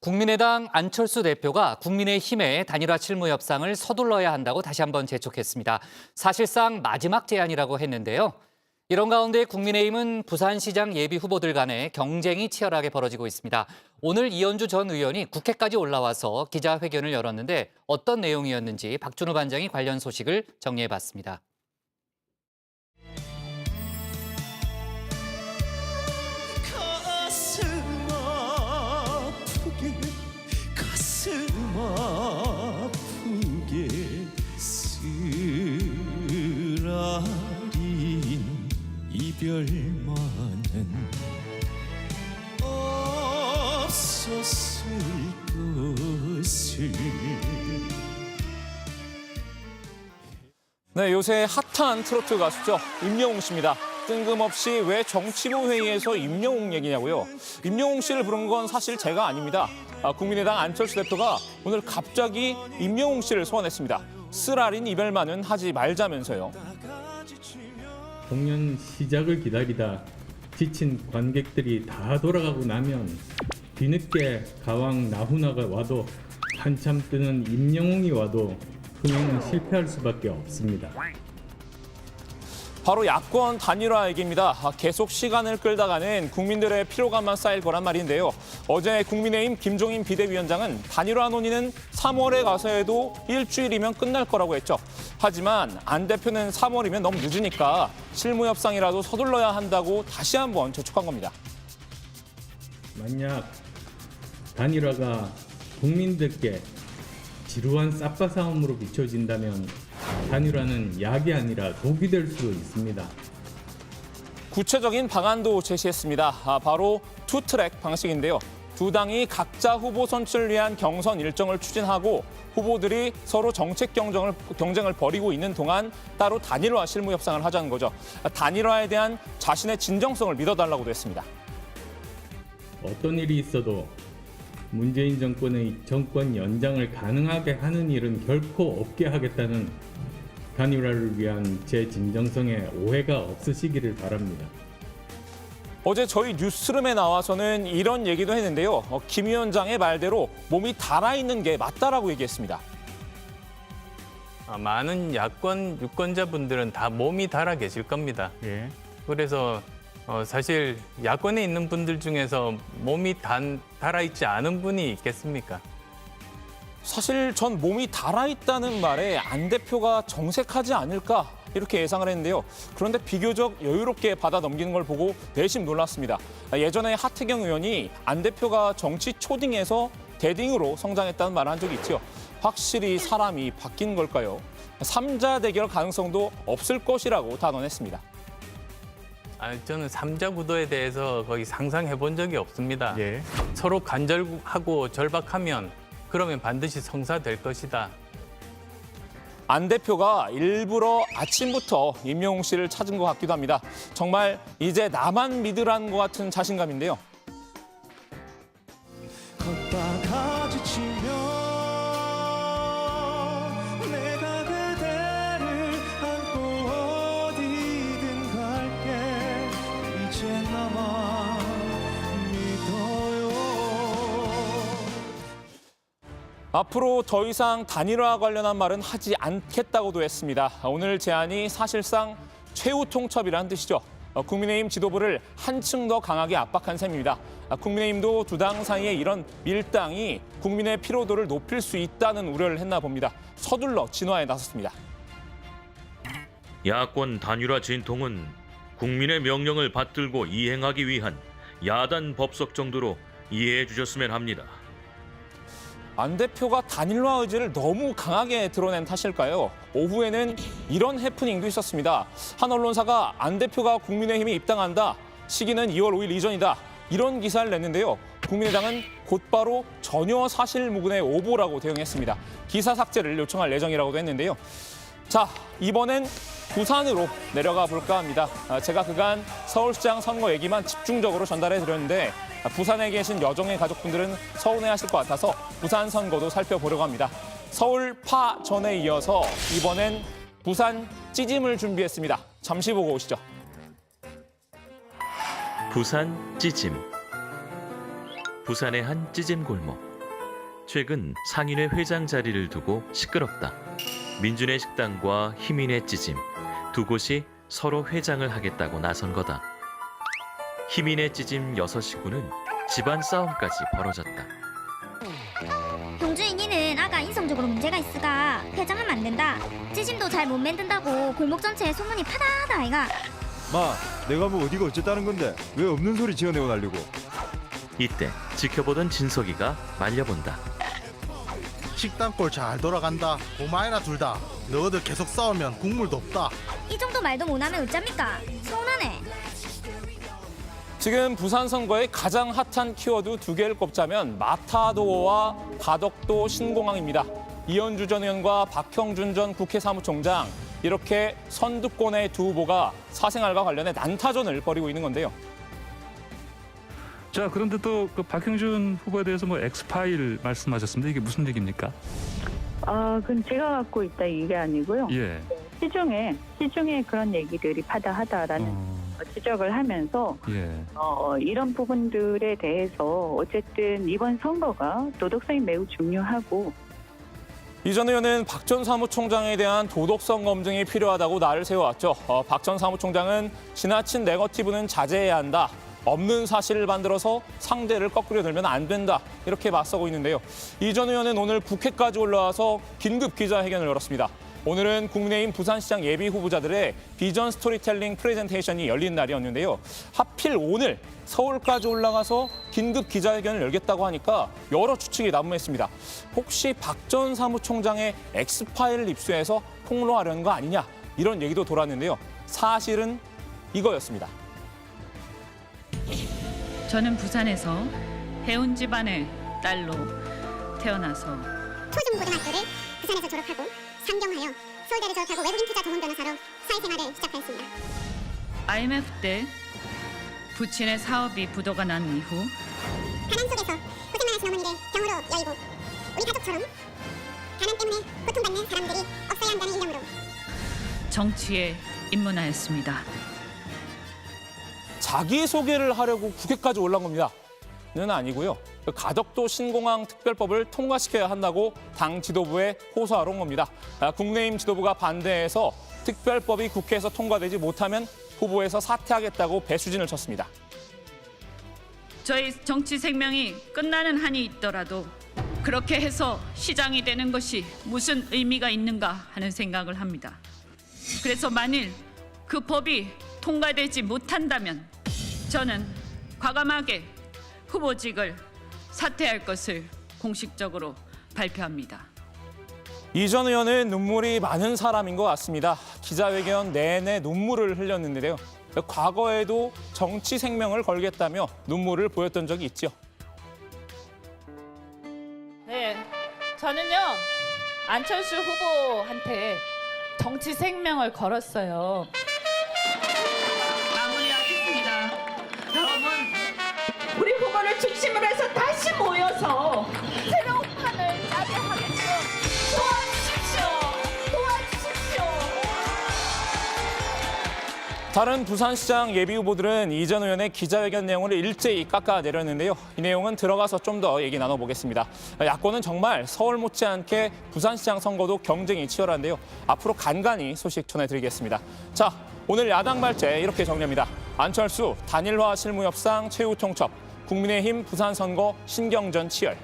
국민의당 안철수 대표가 국민의힘의 단일화 실무 협상을 서둘러야 한다고 다시 한번 재촉했습니다. 사실상 마지막 제안이라고 했는데요. 이런 가운데 국민의힘은 부산시장 예비 후보들 간에 경쟁이 치열하게 벌어지고 있습니다. 오늘 이현주 전 의원이 국회까지 올라와서 기자회견을 열었는데 어떤 내용이었는지 박준우 반장이 관련 소식을 정리해봤습니다. 아프게 쓰라린 이별만은 없었을 것을. 네, 요새 핫한 트로트 가수죠. 임영웅 씨입니다. 뜬금없이 왜 정치부 회의에서 임영웅 얘기냐고요. 임영웅 씨를 부른 건 사실 제가 아닙니다. 국민의당 안철수 대표가 오늘 갑자기 임영웅 씨를 소환했습니다. 쓰라린 이별만은 하지 말자면서요. 공연 시작을 기다리다 지친 관객들이 다 돌아가고 나면 뒤늦게 가왕 나훈아가 와도 한참 뜨는 임영웅이 와도 흥행은 실패할 수밖에 없습니다. 바로 야권 단일화 얘기입니다. 계속 시간을 끌다가는 국민들의 피로감만 쌓일 거란 말인데요. 어제 국민의힘 김종인 비대위원장은 단일화 논의는 3월에 가서 해도 일주일이면 끝날 거라고 했죠. 하지만 안 대표는 3월이면 너무 늦으니까 실무 협상이라도 서둘러야 한다고 다시 한번 재촉한 겁니다. 만약 단일화가 국민들께 지루한 쌉바싸움으로 비춰진다면 단일화는 약이 아니라 독이 될 수도 있습니다. 구체적인 방안도 제시했습니다. 바로 투트랙 방식인데요. 두 당이 각자 후보 선출을 위한 경선 일정을 추진하고 후보들이 서로 정책 경쟁을 벌이고 있는 동안 따로 단일화 실무 협상을 하자는 거죠. 단일화에 대한 자신의 진정성을 믿어달라고도 했습니다. 어떤 일이 있어도 문재인 정권의 정권 연장을 가능하게 하는 일은 결코 없게 하겠다는 단일화를 위한 제 진정성에 오해가 없으시기를 바랍니다. 어제 저희 뉴스룸에 나와서는 이런 얘기도 했는데요. 김 위원장의 말대로 몸이 달아있는 게 맞다라고 얘기했습니다. 많은 야권 유권자분들은 다 몸이 달아 계실 겁니다. 예. 그래서 사실 야권에 있는 분들 중에서 몸이 달아있지 않은 분이 있겠습니까? 사실 전 몸이 달아있다는 말에 안 대표가 정색하지 않을까 이렇게 예상을 했는데요. 그런데 비교적 여유롭게 받아 넘기는 걸 보고 내심 놀랐습니다. 예전에 하태경 의원이 안 대표가 정치 초딩에서 대딩으로 성장했다는 말을 한 적이 있죠. 확실히 사람이 바뀐 걸까요? 3자 대결 가능성도 없을 것이라고 단언했습니다. 저는 삼자 구도에 대해서 거의 상상해 본 적이 없습니다. 예. 서로 간절하고 절박하면 그러면 반드시 성사될 것이다. 안 대표가 일부러 아침부터 임영웅 씨를 찾은 것 같기도 합니다. 정말 이제 나만 믿으라는 것 같은 자신감인데요. 걷다가 지치면 내가 그대를 안고 어디든 갈게. 이제 나만 믿어요. 앞으로 더 이상 단일화 관련한 말은 하지 않겠다고도 했습니다. 오늘 제안이 사실상 최후 통첩이라는 뜻이죠. 국민의힘 지도부를 한층 더 강하게 압박한 셈입니다. 국민의힘도 두 당 사이의 이런 밀당이 국민의 피로도를 높일 수 있다는 우려를 했나 봅니다. 서둘러 진화에 나섰습니다. 야권 단일화 진통은 국민의 명령을 받들고 이행하기 위한 야단 법석 정도로 이해해 주셨으면 합니다. 안 대표가 단일화 의지를 너무 강하게 드러낸 탓일까요? 오후에는 이런 해프닝도 있었습니다. 한 언론사가 안 대표가 국민의힘에 입당한다. 시기는 2월 5일 이전이다. 이런 기사를 냈는데요. 국민의당은 곧바로 전혀 사실무근의 오보라고 대응했습니다. 기사 삭제를 요청할 예정이라고도 했는데요. 자, 이번엔 부산으로 내려가 볼까 합니다. 제가 그간 서울시장 선거 얘기만 집중적으로 전달해 드렸는데 부산에 계신 여정의 가족분들은 서운해하실 것 같아서 부산 선거도 살펴보려고 합니다. 서울 파전에 이어서 이번엔 부산 찌짐을 준비했습니다. 잠시 보고 오시죠. 부산 찌짐. 부산의 한 찌짐 골목. 최근 상인회 회장 자리를 두고 시끄럽다. 민준의 식당과 희민의 찌짐 두 곳이 서로 회장을 하겠다고 나선 거다. 희민의 찌짐 6식구는 집안 싸움까지 벌어졌다. 동주인 이는 아가 인성적으로 문제가 있으가 회장하면 안 된다. 찌짐도 잘 못 만든다고 골목 전체에 소문이 파다하다 아이가. 마, 내가 뭐 어디가 어쨌다는 건데 왜 없는 소리 지어내고 날리고. 이때 지켜보던 진석이가 말려본다. 식당 꼴 잘 돌아간다. 고마이나 둘 다. 너희들 계속 싸우면 국물도 없다. 이 정도 말도 못하면 어쩝니까? 서운하네. 지금 부산 선거의 가장 핫한 키워드 2개를 꼽자면 마타도어와 가덕도 신공항입니다. 이현주 전 의원과 박형준 전 국회 사무총장 이렇게 선두권의 두 후보가 사생활과 관련해 난타전을 벌이고 있는 건데요. 자, 그런데 또 그 박형준 후보에 대해서 뭐 엑스파일 말씀하셨습니다. 이게 무슨 얘기입니까? 그건 제가 갖고 있다 이게 아니고요. 예. 시중에 그런 얘기들이 파다하다라는 지적을 하면서 예. 이런 부분들에 대해서 어쨌든 이번 선거가 도덕성이 매우 중요하고 이 전 의원은 박 전 사무총장에 대한 도덕성 검증이 필요하다고 날을 세워왔죠. 박 전 사무총장은 지나친 네거티브는 자제해야 한다. 없는 사실을 만들어서 상대를 거꾸로 들면 안 된다. 이렇게 맞서고 있는데요. 이 전 의원은 오늘 국회까지 올라와서 긴급 기자회견을 열었습니다. 오늘은 국민의힘 부산시장 예비 후보자들의 비전 스토리텔링 프레젠테이션이 열린 날이었는데요. 하필 오늘 서울까지 올라가서 긴급 기자회견을 열겠다고 하니까 여러 추측이 난무했습니다. 혹시 박 전 사무총장의 엑스파일을 입수해서 폭로하려는 거 아니냐 이런 얘기도 돌았는데요. 사실은 이거였습니다. 저는 부산에서 해운 집안의 딸로 태어나서 초중고등학교를 부산에서 졸업하고 상경하여 서울대를 졸업하고 외국인 투자 전문 변호사로 사회생활을 시작하였습니다. IMF 때 부친의 사업이 부도가 난 이후 가난 속에서 고생 많으신 어머니를 병으로 여의고 우리 가족처럼 가난 때문에 고통받는 사람들이 없어야 한다는 일념으로 정치에 입문하였습니다. 자기소개를 하려고 국회까지 올라온 겁니다. 는 아니고요. 가덕도 신공항 특별법을 통과시켜야 한다고 당 지도부에 호소하러 온 겁니다. 국민의힘 지도부가 반대해서 특별법이 국회에서 통과되지 못하면 후보에서 사퇴하겠다고 배수진을 쳤습니다. 저희 정치 생명이 끝나는 한이 있더라도 그렇게 해서 시장이 되는 것이 무슨 의미가 있는가 하는 생각을 합니다. 그래서 만일 그 법이 통과되지 못한다면 저는 과감하게 후보직을 사퇴할 것을 공식적으로 발표합니다. 이 전 의원은 눈물이 많은 사람인 것 같습니다. 기자회견 내내 눈물을 흘렸는데요. 과거에도 정치 생명을 걸겠다며 눈물을 보였던 적이 있죠. 네, 저는요 안철수 후보한테 정치 생명을 걸었어요. 마무리하겠습니다. 여러분, 우리 후보를 중심으로 해서 다시 모여서 새로운 판을 짜게 하겠죠. 도와주십시오. 다른 부산시장 예비 후보들은 이 전 의원의 기자회견 내용을 일제히 깎아내렸는데요. 이 내용은 들어가서 좀 더 얘기 나눠보겠습니다. 야권은 정말 서울 못지않게 부산시장 선거도 경쟁이 치열한데요. 앞으로 간간히 소식 전해드리겠습니다. 자, 오늘 야당 발제 이렇게 정리합니다. 안철수 단일화 실무 협상 최후 통첩, 국민의힘 부산 선거 신경전 치열.